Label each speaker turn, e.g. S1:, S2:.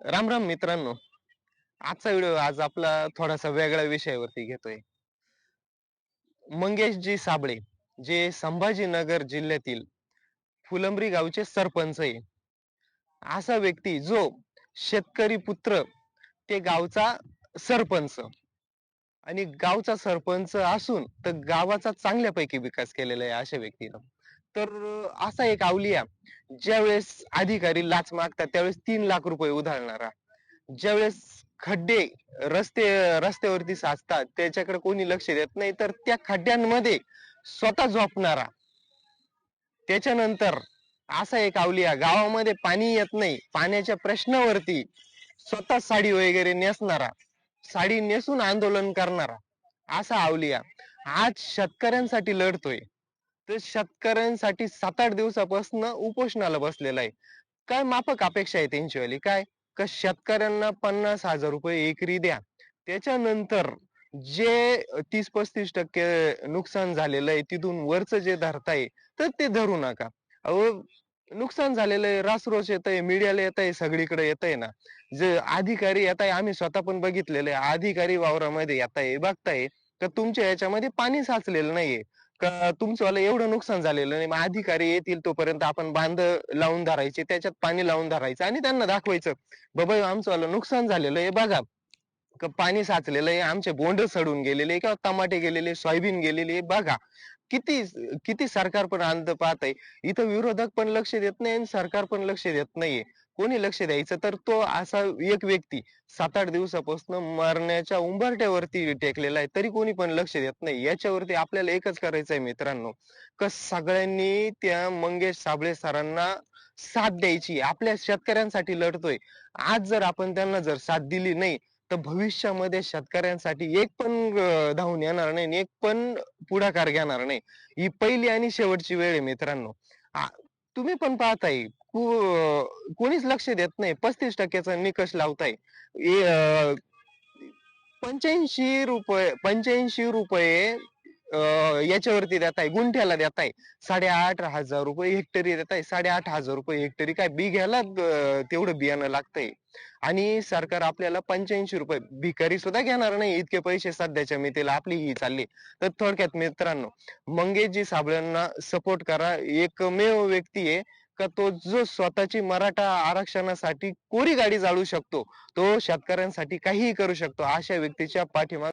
S1: राम राम मित्रांनो. आजचा व्हिडिओ आज आपला थोडासा वेगळ्या विषयावरती घेतोय. मंगेशजी साबळे जे संभाजीनगर जिल्ह्यातील फुलंब्री गावचे सरपंच आहे. असा व्यक्ती जो शेतकरी पुत्र, ते गावचा सरपंच आणि गावचा सरपंच असून तर गावाचा चांगल्यापैकी विकास केलेला आहे अशा व्यक्तीनं. तर असा एक अवलिया ज्यावेळेस अधिकारी लाच मागतात त्यावेळेस 3 लाख रुपये उधळणारा, ज्यावेळेस खड्डे रस्ते रस्त्यावरती साचतात त्याच्याकडे कोणी लक्ष देत नाही तर त्या खड्ड्यांमध्ये स्वतः झोपणारा, त्याच्यानंतर असा एक अवलिया गावामध्ये पाणी येत नाही पाण्याच्या प्रश्नावरती स्वतः साडी वगैरे नेसणारा, साडी नेसून आंदोलन करणारा असा अवलिया आज शेतकऱ्यांसाठी लढतोय. तर शेतकऱ्यांसाठी 7-8 दिवसापासून उपोषणाला बसलेला आहे. काय माफक अपेक्षा आहे त्यांचीवाली काय, का शेतकऱ्यांना 50,000 रुपये एकरी द्या, त्याच्यानंतर जे 30-35% नुकसान झालेलं आहे तिथून वरच जे धरताय तर ते धरू नका. अहो, नुकसान झालेलं आहे, रासरोस येत आहे, मीडियाला येत आहे, सगळीकडे येत आहे ना. जे अधिकारी येत आहे, आम्ही स्वतः पण बघितलेलं आहे, अधिकारी वावरामध्ये येत आहे, बघताय का तुमच्या याच्यामध्ये पाणी साचलेलं नाहीये, का तुमचं एवढं नुकसान झालेलं नाही. मग अधिकारी येतील तोपर्यंत आपण बांध लावून धरायचे, त्याच्यात पाणी लावून धरायचं आणि त्यांना दाखवायचं, बाबा आमचं नुकसान झालेलं आहे बघा, का पाणी साचलेलं आहे, आमचे बोंड सडून गेलेले किंवा टमाटे गेलेले, सोयाबीन गेलेली बघा. किती किती सरकार पण अंध पाहत आहे. इथं विरोधक पण लक्ष देत नाही आणि सरकार पण लक्ष देत नाहीये. कोणी लक्ष द्यायचं तर तो असा एक व्यक्ती 7-8 दिवसापासून मरण्याच्या उंबरठ्यावरती टेकलेला आहे तरी कोणी पण लक्ष देत नाही. याच्यावरती आपल्याला एकच करायचं आहे मित्रांनो, का सगळ्यांनी त्या मंगेश साबळे सरांना साथ द्यायची. आपल्या शेतकऱ्यांसाठी लढतोय. आज जर आपण त्यांना जर साथ दिली नाही तर भविष्यामध्ये शेतकऱ्यांसाठी एक पण धावून येणार नाही आणि एक पण पुढाकार घेणार नाही. ही पहिली आणि शेवटची वेळ आहे मित्रांनो. तुम्ही पण पाहताय कोणीच लक्ष देत नाही. 35% निकष लावताय. 85 रुपये याच्यावरती देताय, गुंठ्याला देताय. 8,500 रुपये हेक्टरी देताय. 8,500 रुपये हेक्टरी काय बिघ्याला तेवढं बियाणं लागतंय. आणि सरकार आपल्याला 85 रुपये, भिकारी सुद्धा घेणार नाही इतके पैसे सध्याच्या मितीला आपली ही चालली. तर थोडक्यात मित्रांनो, मंगेशजी साबळेंना सपोर्ट करा. एकमेव व्यक्ती आहे का तो जो स्वतःची मराठा आरक्षणासाठी कोरी गाडी जाळू शकतो, तो शेतकऱ्यांसाठी काहीही करू शकतो. अशा व्यक्तीच्या पाठीमागे